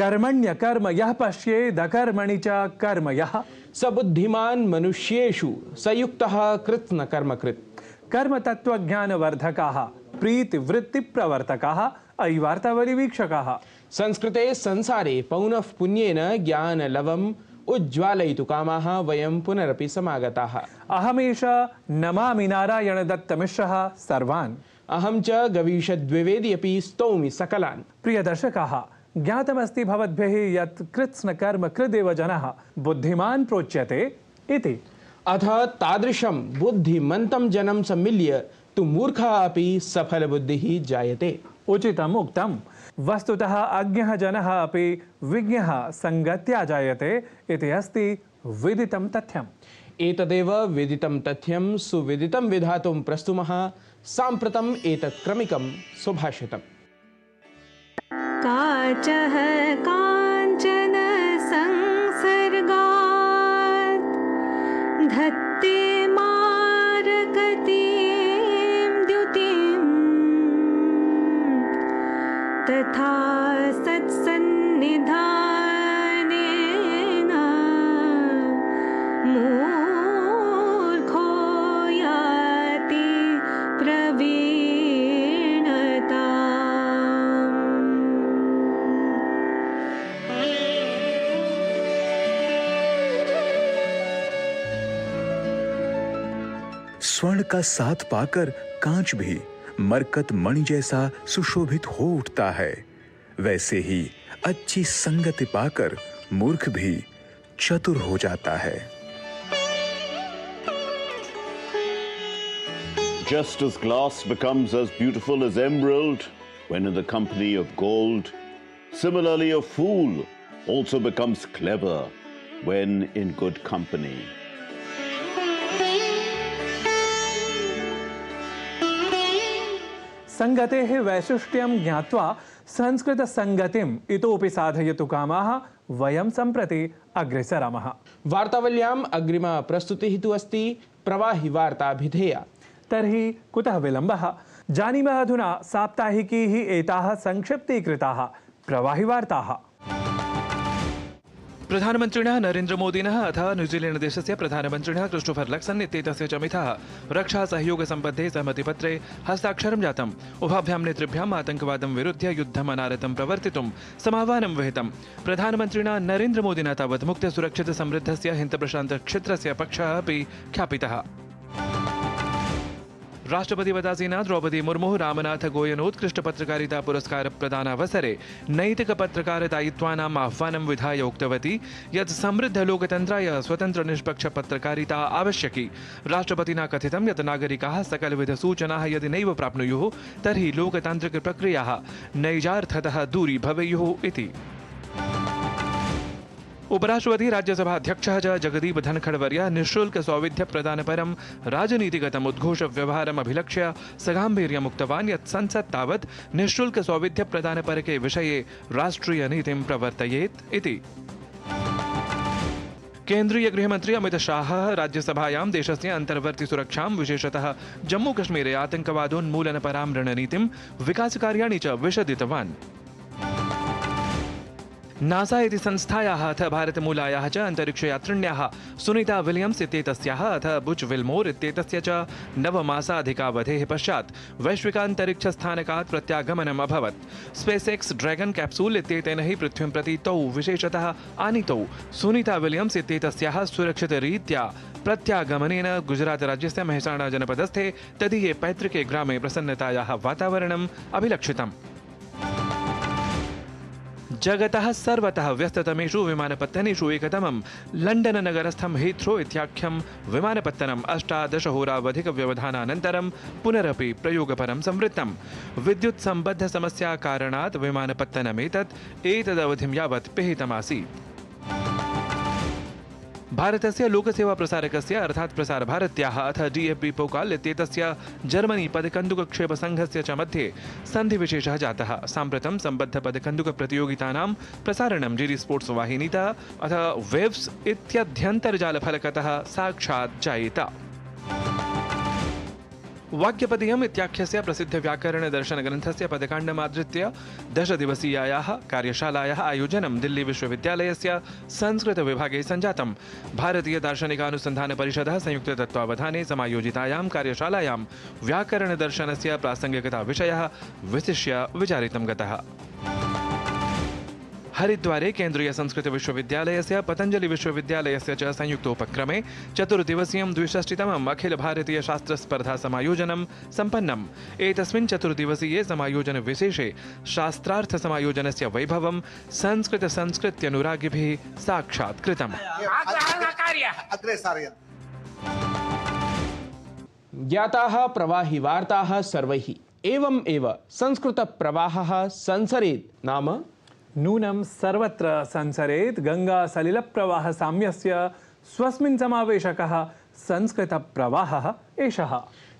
कर्मण्य कर्म यः पश्येद अकर्मणि च कर्म यः स बुद्धिमान् मनुष्येषु सयुक्तः कृत्स्न कर्मकृत्। कर्म तत्त्वज्ञानवर्धकाः प्रीतिवृत्तिप्रवर्तकाः अयिवार्तावलिवीक्षकाः। संस्कृते संसारे पौनः पुण्येन ज्ञानलवम् उज्ज्वालयितु कामाः वयं पुनरपि समागताः। अहमेष नमामि नारायणदत्तमिश्रः सर्वान्। अहं च गवीषद्विवेदी अपि स्तौमि सकलान्। प्रियदर्शकाः, ज्ञातमस्ति भवद्भिः यत् कृत्स्न कर्म कृदेव जनः बुद्धिमान् प्रोच्यते इति। अथ तादृशं बुद्धिमन्तं जनं सम्मिल्य तु मूर्खः अपि सफलबुद्धिः जायते। उचितम् उक्तम्। वस्तुतः अज्ञः जनः अपि विज्ञः संगत्या जायते इति अस्ति विदितं तथ्यम्। एतदेव विदितं तथ्यं सुविदितं विधातुं प्रस्तुमः साम्प्रतम् एतत् क्रमिकं सुभाषितम्। काचः काञ्चन संसर्गात् धत्ते मारकतीं द्युतिम् तथा सत्सन्निधानेन मूर्खो याति प्रवीणताम्। स्वर्ण का साथ पाकर कांच भी मरकत मणि जैसा सुशोभित हो उठता है, वैसे ही अच्छी संगति पाकर मूर्ख भी चतुर हो जाता है। Just as glass becomes as beautiful as emerald when in the company of gold, similarly a fool also becomes clever when in good company. संगतेः वैशिष्ट्यं ज्ञात्वा संस्कृत संगतिम् इतोपि साधयतु कामाः वयं सम्प्रति अग्रेसरामः। वार्तावल्याम् अग्रिमा प्रस्तुतिः तु अस्ति प्रवाहि वार्ताभिधेया। तर्हि कुतः विलम्बः? जानीमः अधुना साप्ताहिकीः एताः संक्षिप्तीकृताः प्रवाहि वार्ताः। प्रधानमन्त्रिणः नरेन्द्रमोदिनः अथ न्यूजीलैण्ड् देशस्य प्रधानमन्त्रिणः क्रिस्टोफर लक्सन इत्येतस्य च मिथः रक्षासहयोगसम्बद्धे सहमतिपत्रे हस्ताक्षरं जातम्। उभाभ्यां नेतृभ्याम् आतङ्कवादं विरुध्य युद्धम् अनारतं प्रवर्तितुं समाह्वानं विहितम्। प्रधानमन्त्रिणा नरेन्द्रमोदिना तावत् मुक्तसुरक्षितसमृद्धस्य हिन्दप्रशान्तक्षेत्रस्य पक्षः अपि ख्यापितः। राष्ट्रपतिपदासीना द्रौपदी मुर्मुः रामनाथ गोयनोत्कृष्ट पत्रकारिता पुरस्कार प्रदानावसरे नैतिक पत्रकारदायित्वानाम् आह्वानं विधाय उक्तवती यत् समृद्ध लोकतन्त्राय स्वतन्त्र निष्पक्ष पत्रकारिता आवश्यकी। राष्ट्रपतिना कथितं यत् नागरिकाः सकलविध सूचनाः यदि नैव प्राप्नुयुः तर्हि लोकतान्त्रिक प्रक्रियाः नैजार्थतः दूरी भवेयुः इति। उपराष्ट्रपति राज्यसभा अध्यक्षः च जगदीप धनखड़वर्यः निःशुल्क सौविध्य प्रदानपरं राजनीतिगतम् उद्घोष व्यवहारम् अभिलक्ष्य सगाम्भीर्यम् उक्तवान् यत् संसत् तावत् निःशुल्क सौविध्य प्रदानपरके विषये राष्ट्रिय नीतिं प्रवर्तयेत् इति। केन्द्रीय गृहमन्त्री अमित शाहः राज्यसभायां देशस्य अन्तर्वर्ति सुरक्षां विशेषतः जम्मूकश्मीरे आतङ्कवादोन्मूलनपरां रणनीतिं विकासकार्याणि च विशदितवान्। नासा इति संस्थायाः अथ भारतमूलायाः च अन्तरिक्षयात्रिण्याः सुनीता विलियम्स् इत्येतस्याः अथ बुच विल्मोर् इत्येतस्य च 9 मासाधिकावधेः पश्चात् वैश्विकान्तरिक्षस्थानकात् प्रत्यागमनम् अभवत्। स्पेस एक्स ड्रैगन कैप्सूल् इत्येतेन हि पृथ्वीं प्रति तौ विशेषतः आनीतौ। सुनीता विलियम्स् इत्येतस्याः सुरक्षितरीत्या प्रत्यागमनेन गुजरातराज्यस्य मेहसाणा जनपदस्थे तदीये पैतृके ग्रामे प्रसन्नतायाः वातावरणम् अभिलक्षितम्। जगतः सर्वतः व्यस्ततमेषु विमानपत्तनेषु एकतमं लण्डन नगरस्थं हीथ्रो इत्याख्यं विमानपत्तनम् 18 होरावधिकव्यवधानानन्तरं पुनरपि प्रयोगपरं संवृत्तम्। विद्युत् सम्बद्ध समस्या कारणात् विमानपत्तनमेतत् एतदवधिं यावत् पिहितमासीत्। भारतस्य लोकसेवा प्रसारकस्य अर्थात् प्रसार भारत्याः अथ DFB पोकाल् इत्येतस्य जर्मनी पदकन्दुकक्षेपसङ्घस्य च मध्ये सन्धिविशेषः जातः। साम्प्रतं सम्बद्धपदकन्दुकप्रतियोगितानां प्रसारणं GD स्पोर्ट्स् वाहिनीतः अथ वेव्स् इत्यध्यन्तर्जालफलकतः साक्षात् जायेत। वाक्यपदीयम् इत्याख्यस्य प्रसिद्धव्याकरणदर्शनग्रन्थस्य पदकाण्डमाधृत्य 10 दिवसीयायाः कार्यशालायाः आयोजनं दिल्ली विश्वविद्यालयस्य संस्कृतविभागे सञ्जातम्। भारतीयदार्शनिकानुसन्धानपरिषदः संयुक्ततत्त्वावधाने समायोजितायां कार्यशालायां व्याकरणदर्शनस्य प्रासङ्गिकताविषयः विशिष्य विचारितं गतः। हरिद्वारे केन्द्रीय संस्कृत विश्वविद्यालयस्य पतञ्जलि विश्वविद्यालयस्य च संयुक्तोपक्रमे 4 दिवसीयं 62तमम् अखिल भारतीय शास्त्र स्पर्धा समायोजनं सम्पन्नम्। एतस्मिन् 4 दिवसीये समायोजन विशेषे शास्त्रार्थ समायोजनस्य वैभवं संस्कृत्यनुरागिभिः साक्षात् कृतम्। ज्ञाताः प्रवाहि वार्ताः सर्वैः एवम् एव संस्कृत प्रवाहः संसरेत् नाम नूनं सर्वत्र संसरेत् गंगा सलिल प्रवाह साम्यस्य स्वस्मिन् समावेशकः संस्कृत प्रवाहः एषः।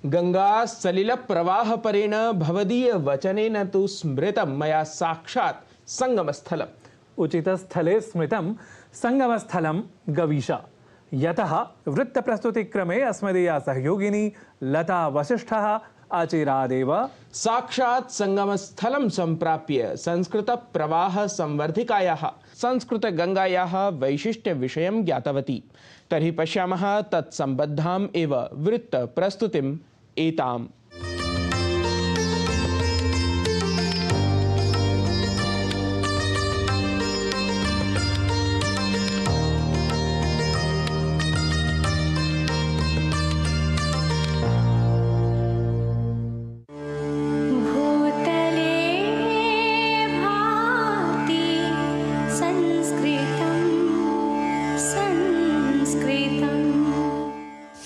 गंगा सलिल प्रवाह परेण भवदीय वचनेन तु स्मृतं मया साक्षात् संगमस्थलम्। उचितस्थले स्मृतं संगमस्थलं गवीश। यतः वृत्तप्रस्तुतिक्रमे अस्मदीया सहयोगिनी लता वसिष्ठः आचिरादेव साक्षात् संगमस्थलं सम्प्राप्य संस्कृत प्रवाह संवर्धिकायाः संस्कृत गंगायाः वैशिष्ट्य विषयं ज्ञातवती। तर्हि पश्यामः तत्सम्बद्धाम् एव वृत्त प्रस्तुतिम् एताम्।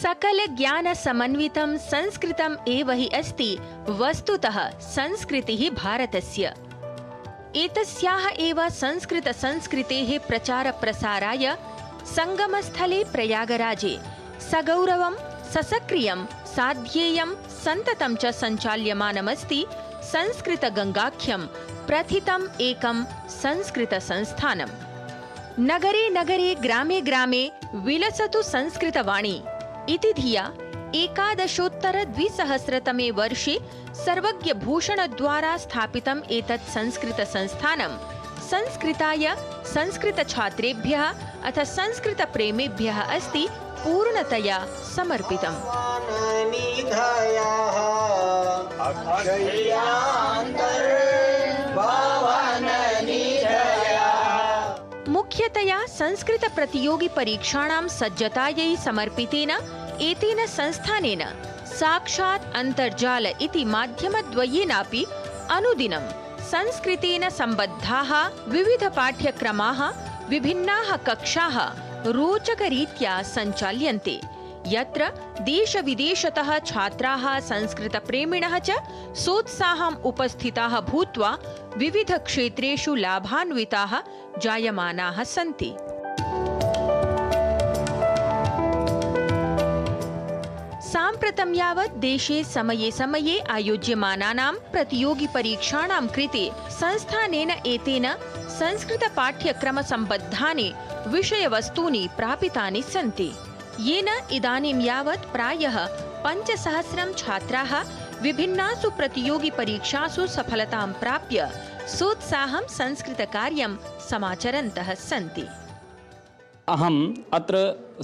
सकल ज्ञान समन्वितं संस्कृतम् एव हि अस्ति वस्तुतः संस्कृतिः भारतस्य। एतस्याः एव संस्कृतेः प्रचार प्रसाराय संगमस्थले प्रयागराजे सगौरवं ससक्रियं साध्येयं सन्ततं च सञ्चाल्यमानमस्ति संस्कृत गंगाख्यं प्रथितम् एकं संस्कृत संस्थानम्। नगरे नगरे ग्रामे ग्रामे विलसतु संस्कृतवाणी इति धिया 1920तमे वर्षे सर्वज्ञभूषणद्वारा स्थापितम् एतत् संस्कृतसंस्थानं संस्कृताय संस्कृतछात्रेभ्यः अथ संस्कृतप्रेमिभ्यः अस्ति पूर्णतया समर्पितम्। मुख्यतया संस्कृत प्रतियोगि परीक्षाणां सज्जतायै समर्पितेन एतेन संस्थानेन साक्षात् अन्तर्जाल इति माध्यमद्वयेनापि अनुदिनं संस्कृतेन सम्बद्धाः विविध पाठ्यक्रमाः विभिन्नाः कक्षाः रोचकरीत्या सञ्चाल्यन्ते, यत्र देशविदेशतः छात्राः संस्कृतप्रेमिणः च सोत्साहम् उपस्थिताः भूत्वा विविधक्षेत्रेषु लाभान्विताः जायमानाः सन्ति। साम्प्रतं यावत् देशे समये समये आयोज्यमानानां प्रतियोगिपरीक्षाणां कृते संस्थानेन एतेन संस्कृतपाठ्यक्रमसम्बद्धानि विषयवस्तूनि प्रापितानि सन्ति, येन इदानीं यावत् प्रायः 5000 छात्राः विभिन्नासु प्रतियोगिपरीक्षासु सफलतां प्राप्य सोत्साहं संस्कृतकार्यं समाचरन्तः सन्ति। अहम् अत्र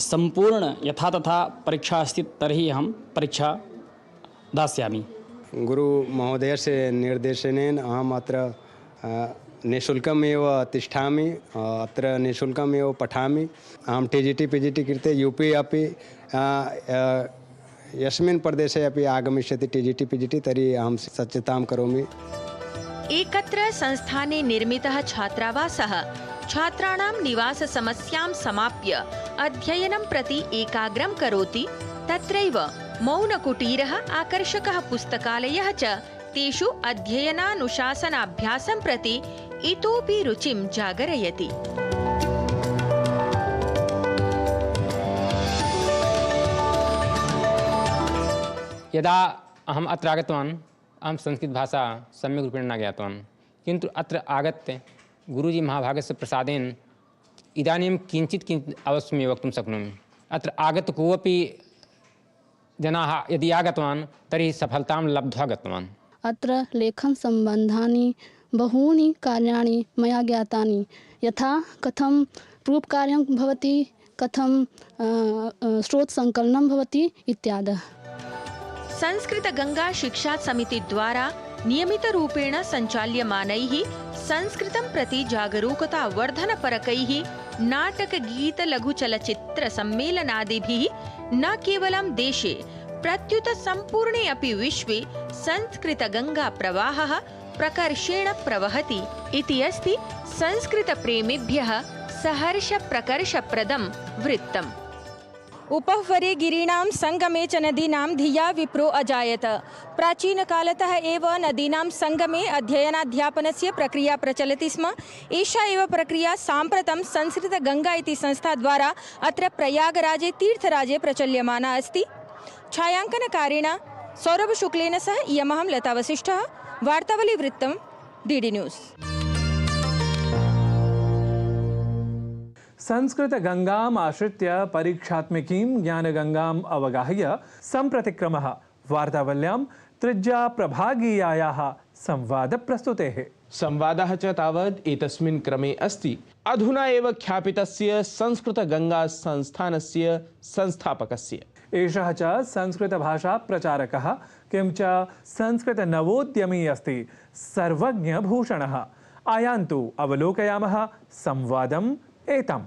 सम्पूर्ण यथा तथा परीक्षा अस्ति तर्हि अहं परीक्षा दास्यामि। गुरुमहोदयस्य निर्देशनेन अहम् अत्र निःशुल्कमेव तिष्ठामि, अत्र निःशुल्कमेव पठामि। अहं TGT PGT कृते UP अपि यस्मिन् प्रदेशे अपि आगमिष्यति TGT PGT तर्हि अहं सज्जतां करोमि। एकत्र संस्थाने निर्मितः छात्रावासः छात्राणां निवाससमस्यां समाप्य अध्ययनं प्रति एकाग्रं करोति। तत्रैव मौनकुटीरः, आकर्षकः पुस्तकालयः च तेषु अध्ययनानुशासनाभ्यासं प्रति इतोपि रुचिं जागरयति। यदा अहम् अत्र आगतवान् अहं संस्कृतभाषा सम्यक् रूपेण न ज्ञातवान्, किन्तु अत्र आगत्य गुरुजी महाभागस्य प्रसादेन इदानीं किञ्चित् अवश्यमेव वक्तुं शक्नोमि। अत्र आगत्य कोऽपि जनाः यदि आगतवान् तर्हि सफलतां लब्ध्वा गतवान्। अत्र लेखनसम्बन्धानि बहूनि कार्याणि मया ज्ञातानि, यथा कथं प्रूफ्कार्यं भवति, कथं स्रोतसङ्कलनं भवति इत्यादयः। संस्कृत गंगा शिक्षा समिति द्वारा नियमित रूपेण संचाल्यमानैः संस्कृतं प्रति जागरूकता वर्धनपरकैः नाटक गीत लघुचलचित्र सम्मेलनादिभिः न केवलं देशे प्रत्युत सम्पूर्णे अपि विश्वे संस्कृत गंगा प्रवाहः प्रकर्षेण प्रवहति इति अस्ति संस्कृत प्रेमिभ्यः सहर्ष प्रकर्षप्रदं वृत्तम्। उपह्वरे गिरीणां संगमे च नदीनां धिया विप्रो अजायत। प्राचीनकालतः एव नदीनां संगमे अध्ययनाध्यापनस्य प्रक्रिया प्रचलति स्म। एषा एव प्रक्रिया साम्प्रतं संस्कृत गंगा इति संस्था द्वारा अत्र प्रयागराजे तीर्थराजे प्रचल्यमाना अस्ति। छायांकनकारेण सौरभ शुक्लेन सह इयमहं लता वसिष्ठः। वार्तावली वृत्तं डीडी न्यूज़। संस्कृत गंगाम् आश्रित्य परीक्षात्मकीं ज्ञानगंगाम् अवगाह्य सम्प्रतिक्रमः वार्तावल्यां त्रिज्या प्रभागीयायाः संवादप्रस्तुतेः। संवादः च तावत् एतस्मिन् क्रमे अस्ति। अधुना एव ख्यापितस्य संस्कृत गंगा संस्थानस्य संस्थापकस्य। एषः च संस्कृतभाषाप्रचारकः किं च संस्कृतनवोद्यमी अस्ति सर्वज्ञभूषणः। आयान्तु अवलोकयामः संवादम् एतम्।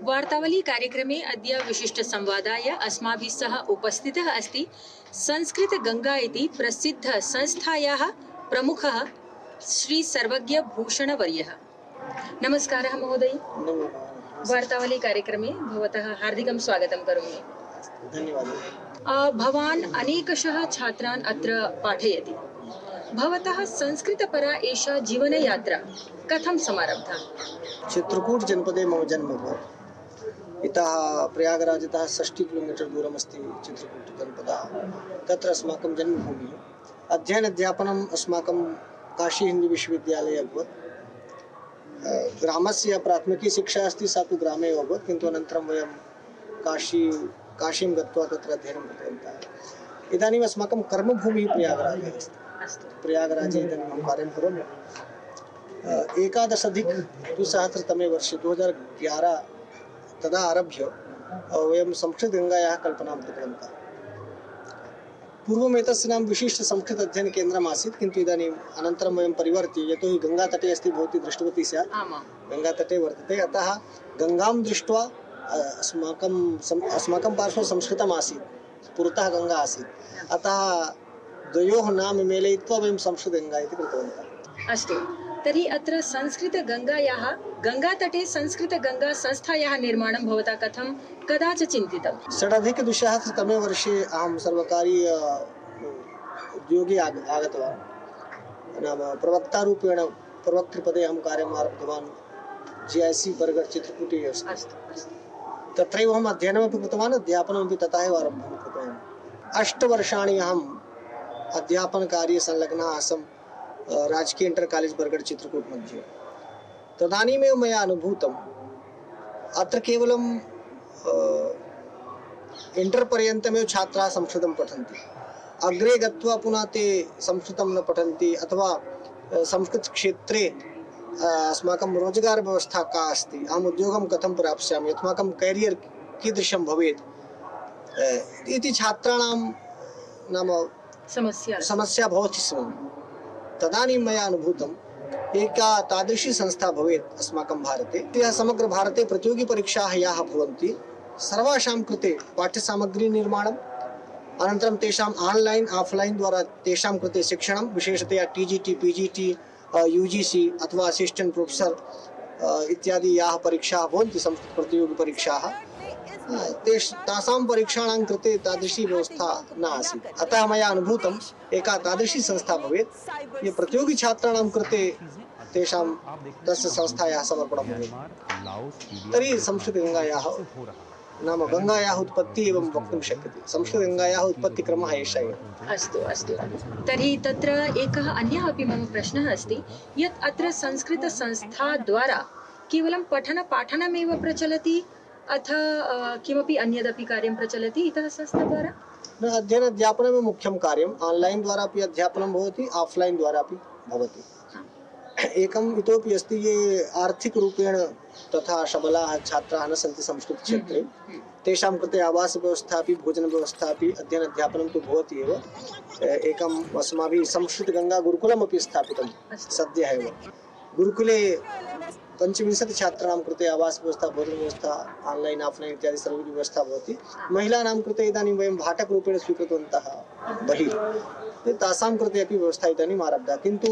वार्तावली कार्यक्रमे अद्य विशिष्ट संवादाय अस्माभिः सह उपस्थितः अस्ति संस्कृत गंगा इति प्रसिद्ध संस्थायाः प्रमुखः श्री सर्वज्ञ भूषणवर्यः। नमस्कारः महोदय। वार्तावली कार्यक्रमे भवतः हार्दिकं स्वागतं करोमि। धन्यवादः। भवान् अनेकशः छात्रान् अत्र पाठयति। भवतः संस्कृतपरा एषा जीवनयात्रा कथं समारब्धा? चित्रकूट जनपदे मम जन्म अभवत्। इतः प्रयागराजतः 60 किलोमीटर दूरमस्ति चित्रकूट जनपदः। तत्र अस्माकं जन्मभूमिः। अध्ययन अध्यापनम् अस्माकं काशी हिंदी विश्वविद्यालये अभवत्। ग्रामस्य प्राथमिकी शिक्षा अस्ति, सा तु ग्रामे एव अभवत्, किन्तु अनन्तरं वयं काशीं गत्वा तत्र अध्ययनं कृतवन्तः। इदानीम् अस्माकं कर्मभूमिः प्रयागराजः अस्ति। प्रयागराजे इदानीं अहं कार्यं करोमि। 11-द्विसहस्रतमे वर्षे 2011 तदा आरभ्य वयं संस्कृतगङ्गायाः कल्पनां कृतवन्तः। पूर्वम् एतस्य नाम विशिष्ट संस्कृत अध्ययन केन्द्रम् आसीत्, किन्तु इदानीम् अनन्तरं वयं परिवर्त्य, यतोहि गङ्गातटे अस्ति, भवती दृष्टवती स्यात्, गङ्गातटे वर्तते, अतः गङ्गां दृष्ट्वा अस्माकं पार्श्वे संस्कृतम् आसीत्, पुरतः गङ्गा आसीत्, अतः द्वयोः नाम मेलयित्वा वयं संस्कृतगङ्गा इति कृतवन्तः। अस्तु, तर्हि अत्र संस्कृतगङ्गायाः गङ्गातटे संस्कृतगङ्गासंस्थायाः निर्माणं भवता कदा च चिन्तितं? 2006 वर्षे अहं सर्वकारीय उद्योगे आगतवान्। नाम प्रवक्तारूपेण प्रवक्तृपदे अहं कार्यम् आरब्धवान्। GIC बर्गड् चित्रकूटे अस्ति। तत्रैव अहम् अध्ययनमपि कृतवान्, अध्यापनमपि तथा एव आरब्धं कृतवान्। 8 वर्षाणि अहम् अध्यापनकार्ये संलग्नः आसम् राजकीय इंटर कॉलेज बर्गड् चित्रकूट मध्ये। तदानीमेव मया अनुभूतम् अत्र केवलं इंटर पर्यन्तमेव छात्राः संस्कृतं पठन्ति, अग्रे गत्वा पुनः ते संस्कृतं न पठन्ति, अथवा संस्कृतक्षेत्रे अस्माकं रोजगार व्यवस्था का अस्ति, अहम् उद्योगं कथं प्राप्स्यामि, अस्माकं कैरियर् कीदृशं भवेत् इति छात्राणां नाम समस्या भवति स्म। तदानीं मया अनुभूतम् एका तादृशी संस्था भवेत् अस्माकं भारते। समग्र भारते प्रतियोगिपरीक्षाः याः भवन्ति सर्वासां कृते पाठ्यसामग्री निर्माणम्, अनन्तरं तेषाम् आन्लैन् आफ्लैन् द्वारा तेषां कृते शिक्षणं, विशेषतया TGT, PGT, UGC अथवा असिस्टेण्ट् प्रोफेसर् इत्यादि याः परीक्षाः भवन्ति संस्कृतप्रतियोगिपरीक्षाः, तासां परीक्षाणां कृते तादृशी व्यवस्था न आसीत्। अतः मया अनुभूतम् एका तादृशी संस्था भवेत् ये प्रतियोगी छात्राणां कृते तेषां तस्य संस्थायाः समर्पणं भवेत्। तर्हि संस्कृतगङ्गायाः नाम गङ्गायाः उत्पत्ति एवं वक्तुं शक्यते। संस्कृतगङ्गायाः उत्पत्तिक्रमः एषः एव। अस्तु अस्तु तर्हि तत्र एकः अन्यः अपि मम प्रश्नः अस्ति यत् अत्र संस्कृतसंस्थाद्वारा केवलं पठनपाठनमेव प्रचलति अथ किमपि अन्यदपि कार्यं प्रचलति इतः संस्थाद्वारा? न, अध्ययनाध्यापनमेव मुख्यं कार्यम्। आन्लैन् द्वारा अपि अध्यापनं भवति, आफ्लैन् द्वारा अपि भवति। एकम् इतोपि अस्ति, ये आर्थिकरूपेण तथा सबलाः छात्राः न सन्ति संस्कृतक्षेत्रे, तेषां कृते आवासव्यवस्था अपि भोजनव्यवस्था अपि अध्ययन अध्यापनं तु भवति एव। एकम् अस्माभिः संस्कृतगङ्गा गुरुकुलमपि स्थापितं सद्यः एव। गुरुकुले 25 छात्राणां कृते आवासव्यवस्था, भोजनव्यवस्था, आन्लैन् आफ्लैन् इत्यादि सर्वविध व्यवस्था भवति। महिलानां कृते इदानीं वयं भाटकरूपेण स्वीकृतवन्तः बहिः, तासां कृते अपि व्यवस्था इदानीम् आरब्धा, किन्तु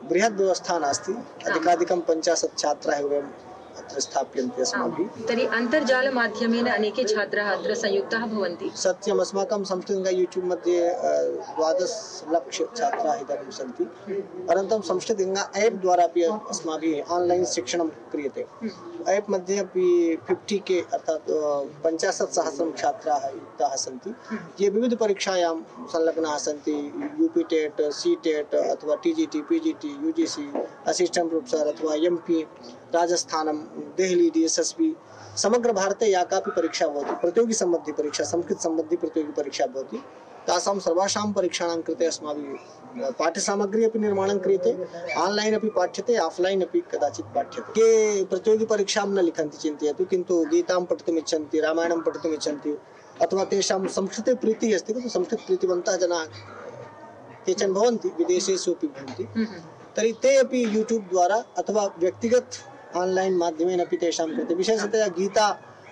बृहद् व्यवस्था नास्ति। अधिकाधिकं 50 छात्राः वयम् अत्र स्थाप्यन्ते अस्माभिः। तर्हि अन्तर्जालमाध्यमेन अनेके छात्राः अत्र संयुक्ताः भवन्ति। सत्यम्, अस्माकं संस्कृतगङ्गा यूट्यूब् मध्ये 12 लक्ष छात्राः इदानीं सन्ति। अनन्तरं संस्कृतगङ्गा ऐप् द्वारा अपि अस्माभिः आन्लैन् शिक्षणं क्रियते। ऐप् मध्ये अपि 50K अर्थात् 50,000 छात्राः युक्ताः सन्ति, ये विविधपरीक्षायां संलग्नाः सन्ति। UP टेट्, C टेट् अथवा TGT, PGT, UGC, assistant professor अथवा MP, राजस्थानं, देहली, DSSB, समग्र भारते या कापि परीक्षा भवति, प्रतियोगी सम्बन्धी परीक्षा, संस्कृत सम्बन्धी प्रतियोगी परीक्षा भवति, तासां सर्वासां परीक्षाणां कृते अस्माभिः पाठ्यसामग्री अपि निर्माणं क्रियते। आन्लैन् अपि पाठ्यते, आफ्लैन् अपि कदाचित् पाठ्यते। ये प्रतियोगी परीक्षां न लिखन्ति चिन्तयतु, किन्तु गीतां पठितुम् इच्छन्ति, रामायणं पठितुम् इच्छन्ति, अथवा तेषां संस्कृते प्रीतिः अस्ति, किन्तु संस्कृतप्रीतिवन्तः जनाः केचन भवन्ति, विदेशेषु अपि भवन्ति, तर्हि ते अपि यूट्यूब् द्वारा अथवा व्यक्तिगत आन्लैन् माध्यमेन अपि तेषां कृते विशेषतया गीता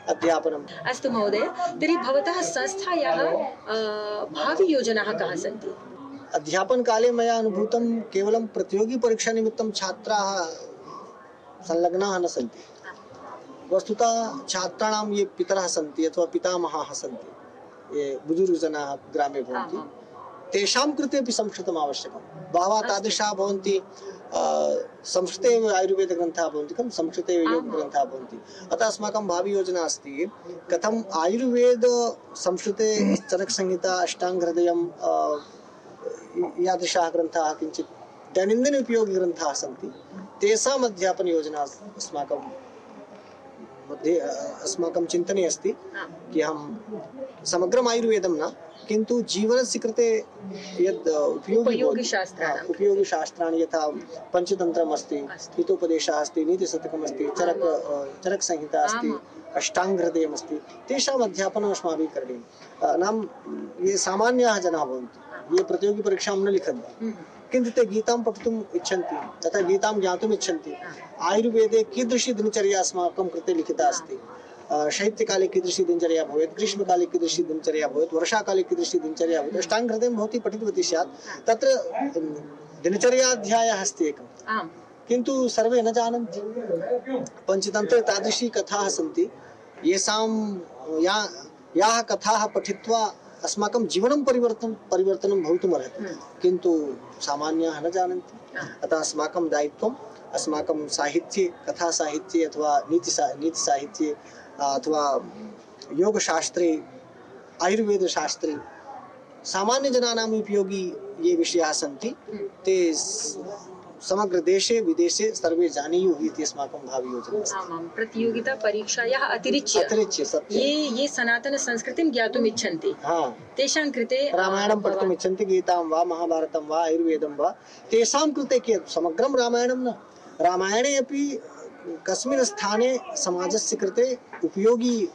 अध्यापनम्। अस्तु महोदय, तर्हि भवतः संस्थायाः भावियोजनाः काः सन्ति? अध्यापनकाले मया अनुभूतं, केवलं प्रतियोगी परीक्षानिमित्तं छात्राः संलग्नाः न सन्ति। वस्तुतः छात्राणां ये पितरः सन्ति अथवा पितामहाः सन्ति, ये बुजुर्गजनाः ग्रामे भवन्ति, तेषां कृते अपि संस्कृतम् आवश्यकं। बहवः तादृशाः भवन्ति, संस्कृते एव आयुर्वेदग्रन्थाः भवन्ति, खलु संस्कृते एव योगग्रन्थाः भवन्ति। अतः अस्माकं भावियोजना अस्ति, कथम् आयुर्वेद, संस्कृते चरकसंहिता, अष्टाङ्गहृदयं यादृशाः ग्रन्थाः किञ्चित् दैनन्दिन उपयोगिग्रन्थाः सन्ति, तेषाम् अध्यापनयोजना अस्माकं चिन्तने अस्ति कि अहं समग्रम् आयुर्वेदं न, किन्तु जीवनस्य कृते यद् उपयोगिशास्त्राणि यथा पञ्चतन्त्रम् अस्ति, हितोपदेशः अस्ति, नीतिशतकम् अस्ति, चरकसंहिता अस्ति, अष्टाङ्गहृदयम् अस्ति, तेषाम् अध्यापनम् अस्माभिः करणीयं। नाम ये सामान्याः जनाः भवन्ति, ये प्रतियोगी परीक्षां न लिखन्ति, किन्तु ते गीतां पठितुम् इच्छन्ति तथा गीतां ज्ञातुम् इच्छन्ति। आयुर्वेदे कीदृशी दिनचर्या अस्माकं कृते लिखिता अस्ति, शैत्यकाले कीदृशी दिनचर्या भवेत्, ग्रीष्मकाले कीदृशी दिनचर्या भवेत्, वर्षाकाले कीदृशी दिनचर्या भवेत्, अष्टाङ्गहृदयं भवती पठितवती स्यात्, तत्र दिनचर्याध्यायः अस्ति एकं, किन्तु सर्वे न जानन्ति। पञ्चतन्त्रे तादृशी कथाः सन्ति, याः कथाः पठित्वा अस्माकं जीवनं परिवर्तनं भवितुमर्हति, किन्तु सामान्याः न जानन्ति। अतः अस्माकं दायित्वम्, अस्माकं साहित्ये, कथासाहित्ये अथवा नीतिसाहित्ये अथवा योगशास्त्रे, आयुर्वेदशास्त्रे सामान्यजनानाम् उपयोगी ये विषयाः सन्ति, ते समग्र देशे विदेशे सर्वे जानीयुः इति अस्माकं भावियोजना अस्ति। आमां, प्रतियोगिता परीक्षायाः अतिरिच्य ये सनातन संस्कृतिं ज्ञातुम् इच्छन्ति, तेषां कृते रामायणं पठितुम् इच्छन्ति, गीतां वा महाभारतं वा आयुर्वेदं वा, तेषां कृते कियत् समग्रं रामायणं न, रामायणे अपि कस्मिन् स्थाने समाजस्य कृते उपयोगी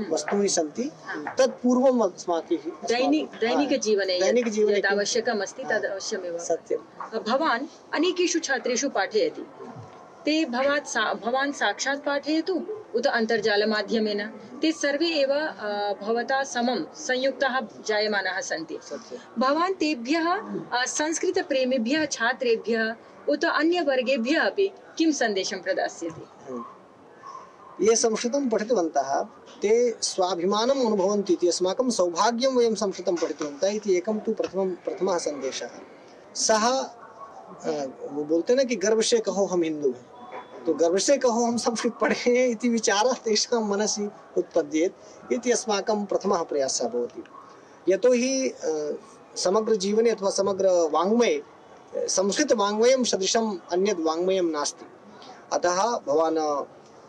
वस्तूनि सन्ति, तत्पूर्वम् अस्माभिः दैनिकजीवने यत् आवश्यकम् अस्ति तद् अवश्यमेव। सत्यं। भवान् अनेकेषु छात्रेषु पाठयति, ते भवान् साक्षात् पाठयतु उत अन्तर्जालमाध्यमेन, ते सर्वे एव भवता समं संयुक्ताः जायमानाः सन्ति। भवान् तेभ्यः संस्कृतप्रेमिभ्यः छात्रेभ्यः उत अन्यवर्गेभ्यः अपि किं सन्देशं प्रदास्यति? ये संस्कृतं पठितवन्तः ते स्वाभिमानम् अनुभवन्ति इति, अस्माकं सौभाग्यं वयं संस्कृतं पठितवन्तः इति एकं तु प्रथमः सन्देशः। सः वो बोलते हैं ना कि गर्व से कहो हम हिंदू हैं, तो गर्व से कहो हम संस्कृत पढ़े इति विचारः तेषां मनसि उत्पद्येत् इति अस्माकं प्रथमः प्रयासः भवति। यतो हि समग्र जीवने अथवा समग्र वाङ्मये संस्कृत वाङ्मयं सदृशम् अन्यद् वाङ्मयं नास्ति। अतः भवान्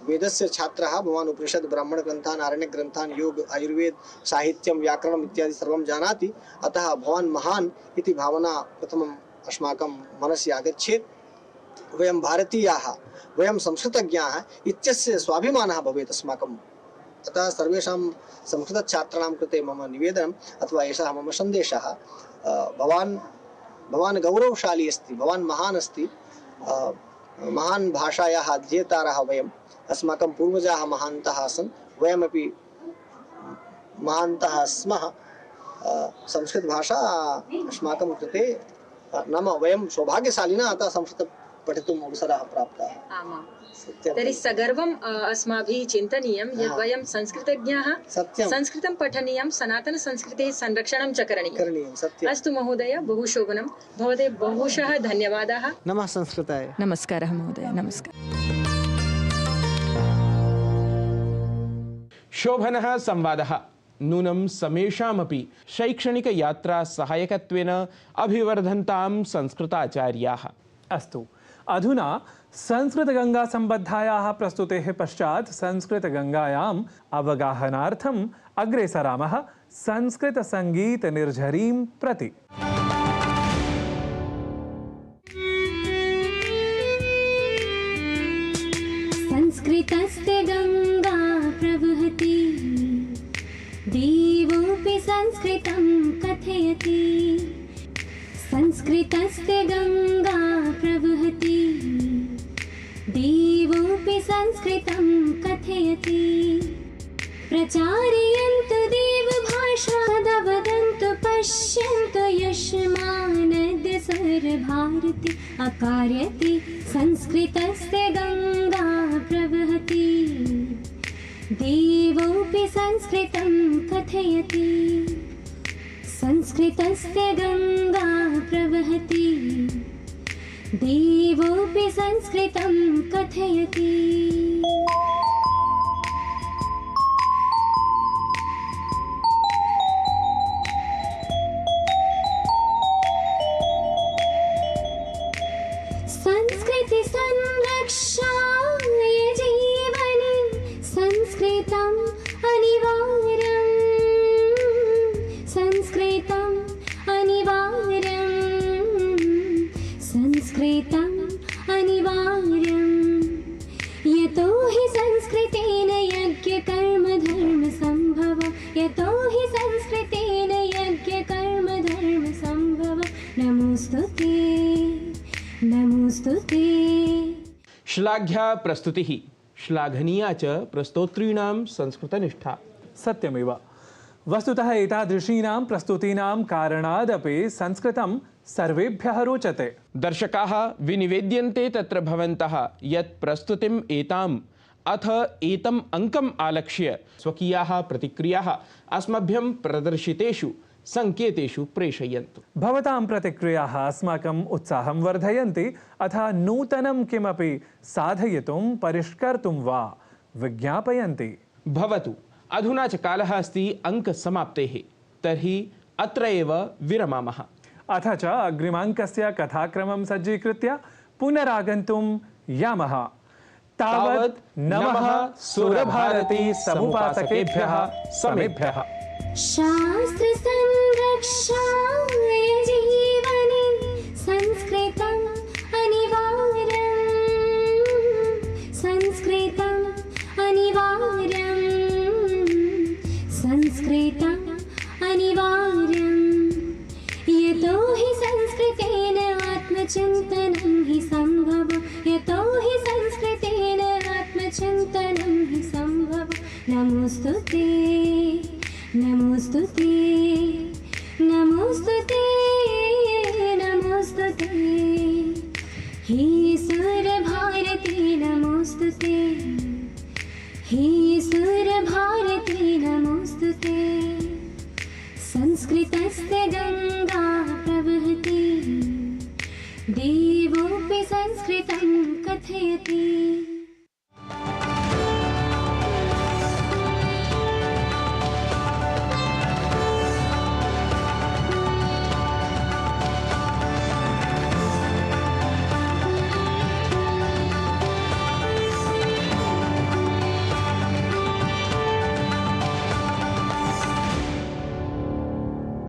वेदस्य छात्रः, भवान् उपनिषद ब्राह्मण ग्रन्थान्, आरण्य ग्रन्थान्, योग आयुर्वेद साहित्यं व्याकरणम् इत्यादि सर्वं जानाति। अतः भवान् महान् इति भावना प्रथमम् अस्माकं मनसि आगच्छेत्। वयं भारतीयाः, वयं संस्कृतज्ञाः इत्यस्य स्वाभिमानः भवेत् अस्माकम्। अतः सर्वेषां संस्कृतछात्राणां कृते मम निवेदनम् अथवा एषः मम सन्देशः, भवान् गौरवशाली अस्ति, भवान् महान् अस्ति। महान् भाषायाः अध्येतारः वयम्, अस्माकं पूर्वजाः महान्तः आसन्, वयमपि महान्तः स्मः। संस्कृतभाषा अस्माकं कृते नाम वयं सौभाग्यशालिनः, अतः संस्कृतं पठितुम् अवसरः प्राप्तः। आमां तर्हि सगर्वम् अस्माभिः चिन्तनीयं यत् वयं संस्कृतज्ञाः, संस्कृतं पठनीयं, सनातनसंस्कृतेः संरक्षणं च करणीयं। अस्तु महोदय, बहु शोभनं। भवते बहुशः धन्यवादाः। नमः संस्कृताय। नमस्कारः महोदय, नमस्कारः। शोभनः संवादः नूनं समेषामपि शैक्षणिकयात्रा सहायकत्वेन अभिवर्धन्तां संस्कृताचार्याः। अस्तु, अधुना संस्कृतगङ्गासम्बद्धायाः प्रस्तुतेः पश्चात् संस्कृतगङ्गायाम् अवगाहनार्थम् अग्रे सरामः संस्कृतसङ्गीतनिर्झरीं प्रति। संस्कृतस्य गङ्गा प्रवहति, देवोऽपि संस्कृतं कथयति। संस्कृतस्य गङ्गा प्रवहति, देवोऽपि संस्कृतं कथयति। प्रचारयन्तु देवभाषा, वदन्तु पश्यन्तु यस्मानद्य सर्वभारती अकार्यति। संस्कृतस्य गङ्गा प्रवहति, देवोऽपि संस्कृतं कथयति। संस्कृतस्य गङ्गा प्रवहति, देवोऽपि संस्कृतं कथयति। संस्कृति संरक्षाय जीवने संस्कृतम् अनिवार्यम्। संस्कृतम् अनिवार्यम्, संस्कृतम् अनिवार्यम्। यतो हि संस्कृतेन यज्ञकर्मधर्मसम्भवम्, यतो हि संस्कृतेन यज्ञकर्मधर्मसम्भवम्। नमोस्तुते, नमोस्तुते। श्लाघ्या प्रस्तुतिः, श्लाघनीया च प्रस्तोत्रीणां संस्कृतनिष्ठा। सत्यमेव। वस्तुतः एतादृशीनां प्रस्तुतीनां कारणादपि संस्कृतं सर्वेभ्यः रोचते। दर्शकाः विनिवेद्यन्ते तत्र भवन्तः यत् प्रस्तुतिम् एताम् अथ एतम् अङ्कम् आलक्ष्य स्वकीयाः प्रतिक्रियाः अस्मभ्यं प्रदर्शितेषु संकेतेषु प्रेषयन्तु। भवतां प्रतिक्रियाः अस्माकम् उत्साहं वर्धयन्ति, अथ नूतनं किमपि साधयितुं परिष्कर्तुं वा विज्ञापयन्ति। भवतु, अधुना च कालः अस्ति अङ्कसमाप्तेः, तर्हि अत्र एव विरमामः। अथ च अग्रिमाङ्कस्य कथाक्रमं सज्जीकृत्य पुनरागन्तुं यामः। तावत् नमः सुरभारती समुपासकेभ्यः समेभ्यः। शास्त्र संरक्षाय जीवने संस्कृतम् अनिवार्यम्। संस्कृतम् अनिवार्यम्, संस्कृतम् अनिवार्यम्। यतो हि संस्कृतेन आत्मचिन्तनं हि सम्भवम्, यतो हि संस्कृतेन आत्मचिन्तनं हि सम्भवम्। नमोस्तुते, नमोस्तुते, नमोस्तुते, नमोस्तुते। हे सुरभारती नमोस्तुते, हे सुरभारती नमोस्तुते। संस्कृतस्य गङ्गा प्रवहति, देवोऽपि संस्कृतं कथयति।